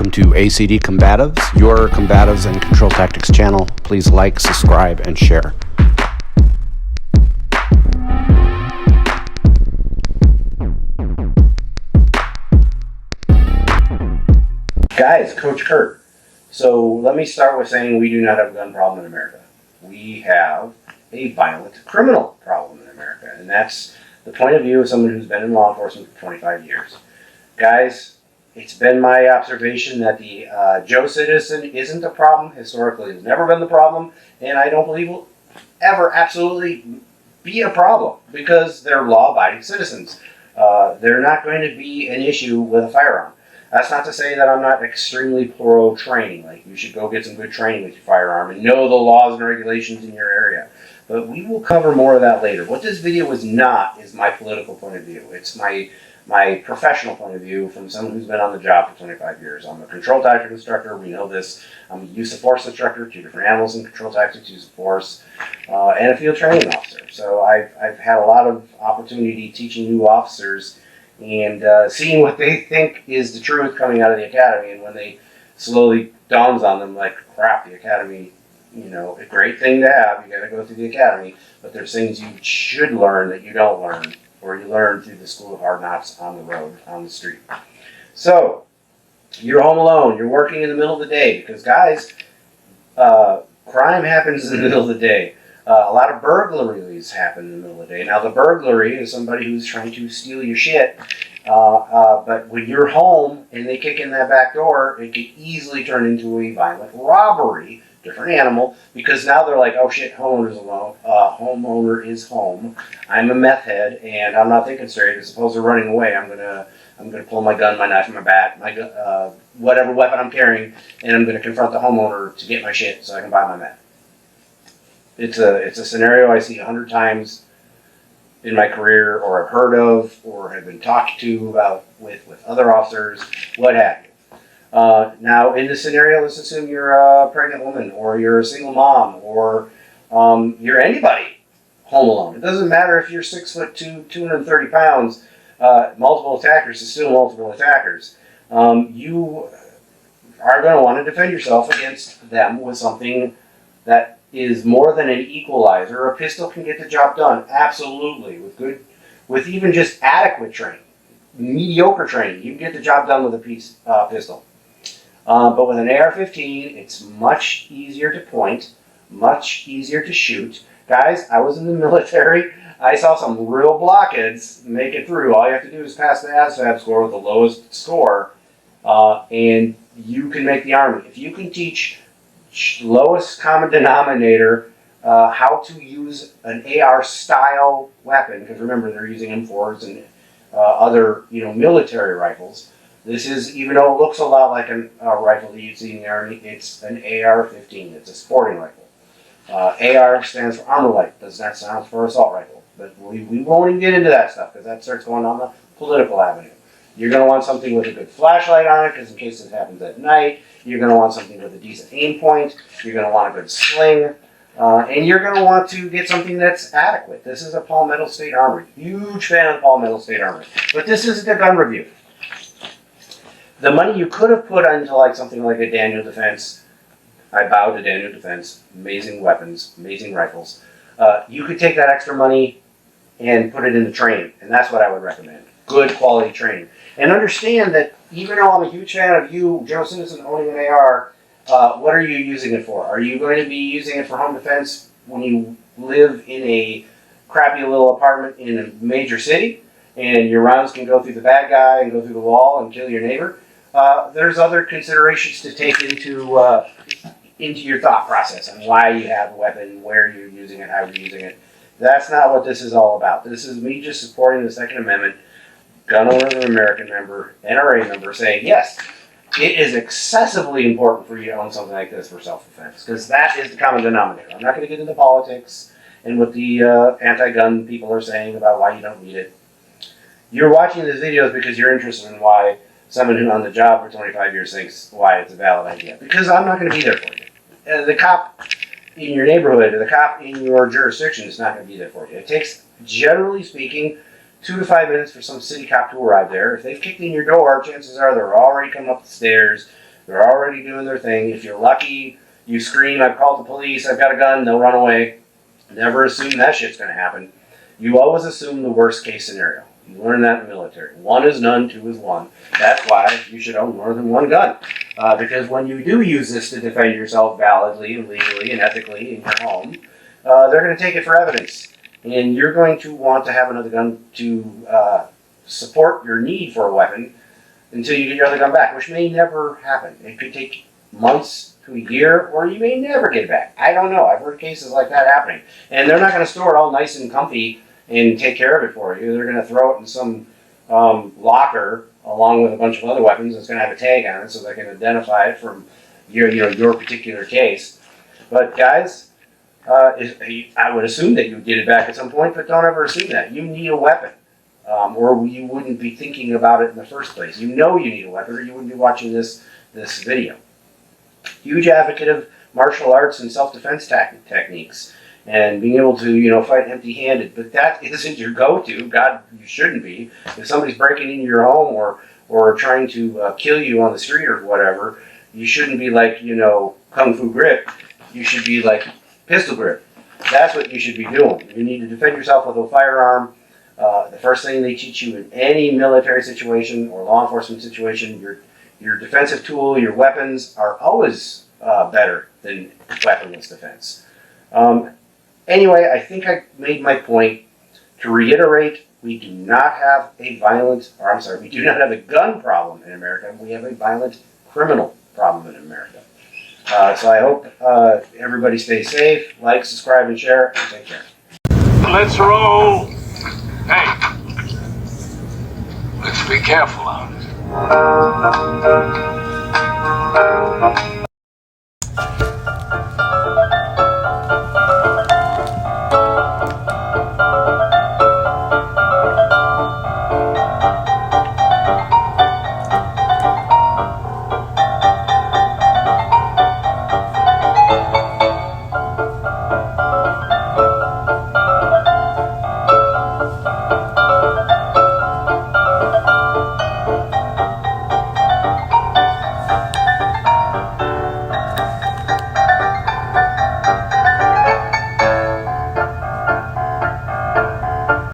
Welcome to ACD Combatives, your combatives and control tactics channel. Please like, subscribe, and share. Guys, Coach Kurt. So let me start with saying we do not have a gun problem in America. We have a violent criminal problem in America, and that's the point of view of someone who's been in law enforcement for 25 years. Guys, it's been my observation that the Joe citizen isn't a problem. Historically, it's never been the problem, and I don't believe will ever absolutely be a problem because they're law-abiding citizens. They're not going to be an issue with a firearm. That's not to say that I'm not extremely pro training. Like, you should go get some good training with your firearm and know the laws and regulations in your area. But we will cover more of that later. What this video is not is my political point of view. It's my professional point of view from someone who's been on the job for 25 years. I'm a control tactic instructor. We know this. I'm a use of force instructor, 2 different animals in control tactics, use of force, and a field training officer. So I've had a lot of opportunity teaching new officers and seeing what they think is the truth coming out of the academy, and when they slowly dawns on them, like, crap, the academy, you know, a great thing to have, you got to go through the academy, but there's things you should learn that you don't learn, or you learn through the school of hard knocks on the road, on the street. So, you're home alone, you're working in the middle of the day, because guys, crime happens in the middle of the day. A lot of burglaries happen in the middle of the day. Now, the burglary is somebody who's trying to steal your shit, but when you're home and they kick in that back door, it can easily turn into a violent robbery, different animal, because now they're like, oh shit, homeowner's alone, homeowner is home, I'm a meth head, and I'm not thinking straight. As opposed to running away, I'm gonna pull my gun, my knife, and my bat, my whatever weapon I'm carrying, and I'm gonna confront the homeowner to get my shit so I can buy my meth. It's a scenario I see 100 times in my career, or I've heard of, or have been talked to about with other officers, what have you. Now, in this scenario, let's assume you're a pregnant woman, or you're a single mom, or you're anybody home alone. It doesn't matter if you're 6'2", 230 pounds. Multiple attackers is still multiple attackers. You are going to want to defend yourself against them with something that is more than an equalizer. A pistol can get the job done, absolutely, with even just adequate training, mediocre training. You can get the job done with a pistol. But with an AR-15, it's much easier to point, much easier to shoot. Guys, I was in the military. I saw some real blockheads make it through. All you have to do is pass the ASVAB score with the lowest score, and you can make the Army. If you can teach lowest common denominator how to use an AR style weapon, because remember they're using M4s and other military rifles. This is, even though it looks a lot like a rifle that you see in the Army, it's an AR-15. It's a sporting rifle. AR stands for armor light. Does not stand for assault rifle. But we won't even get into that stuff because that starts going on the political avenue. You're going to want something with a good flashlight on it, because in case this happens at night. You're going to want something with a decent aim point. You're going to want a good sling. And you're going to want to get something that's adequate. This is a Palmetto State Armory. Huge fan of the Palmetto State Armory. But this isn't a gun review. The money you could have put into like something like a Daniel Defense, I bow to Daniel Defense, amazing weapons, amazing rifles. You could take that extra money and put it into training. And that's what I would recommend. Good quality training. And understand that even though I'm a huge fan of you, Joe Citizen, owning an AR, what are you using it for? Are you going to be using it for home defense when you live in a crappy little apartment in a major city and your rounds can go through the bad guy and go through the wall and kill your neighbor? There's other considerations to take into your thought process on why you have a weapon, where you're using it, how you're using it. That's not what this is all about. This is me just supporting the Second Amendment, gun owner of an American member, NRA member, saying, yes, it is excessively important for you to own something like this for self-defense, because that is the common denominator. I'm not going to get into politics and what the anti-gun people are saying about why you don't need it. You're watching these videos because you're interested in why someone who's on the job for 25 years thinks why it's a valid idea. Because I'm not going to be there for you. The cop in your neighborhood, or the cop in your jurisdiction is not going to be there for you. It takes, generally speaking, 2 to 5 minutes for some city cop to arrive there. If they've kicked in your door, chances are they're already coming up the stairs, They're already doing their thing. If you're lucky, you scream, I've called the police, I've got a gun, they'll run away. Never assume that shit's going to happen. You always assume the worst case scenario. You learn that in the military. 1 is none, 2 is 1. That's why you should own more than one gun. Because when you do use this to defend yourself validly and legally and ethically in your home, they're going to take it for evidence. And you're going to want to have another gun to support your need for a weapon until you get your other gun back, which may never happen. It could take months to a year, or you may never get it back. I don't know. I've heard cases like that happening. And they're not going to store it all nice and comfy and take care of it for you. They're going to throw it in some locker along with a bunch of other weapons. It's going to have a tag on it so they can identify it from your particular case. But guys, I would assume that you would get it back at some point, but don't ever assume that. You need a weapon, or you wouldn't be thinking about it in the first place. You know you need a weapon, or you wouldn't be watching this video. Huge advocate of martial arts and self-defense techniques, and being able to fight empty-handed. But that isn't your go-to. God, you shouldn't be. If somebody's breaking into your home or trying to kill you on the street or whatever, you shouldn't be like kung fu grip. You should be like pistol grip. That's what you should be doing. You need to defend yourself with a firearm. The first thing they teach you in any military situation or law enforcement situation, your defensive tool, your weapons are always better than weaponless defense. Anyway, I think I made my point. To reiterate, we do not have a we do not have a gun problem in America. We have a violent criminal problem in America. So I hope everybody stays safe. Like, subscribe, and share, and take care. Let's roll. Hey, let's be careful out.